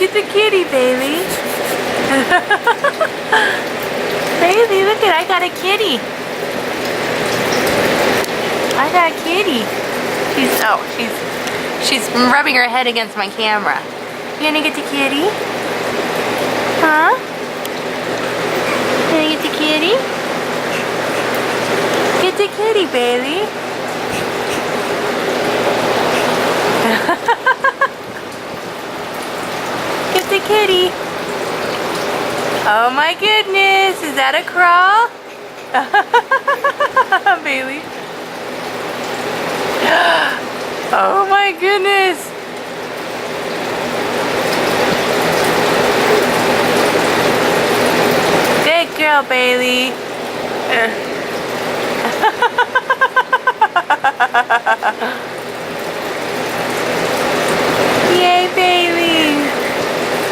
Look at the kitty, Bailey. Bailey, look at, I got a kitty. I got a kitty. She's rubbing her head against my camera. You gonna get the kitty? Huh? You gonna get the kitty? Get the kitty, Bailey. Get the kitty. Oh my goodness, is that a crawl? Bailey. Oh my goodness. Good girl, Bailey. Yay, Bailey.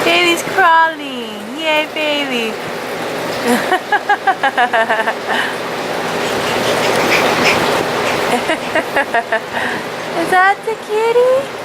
Bailey's crawling. Yay, Bailey. Is that the kitty?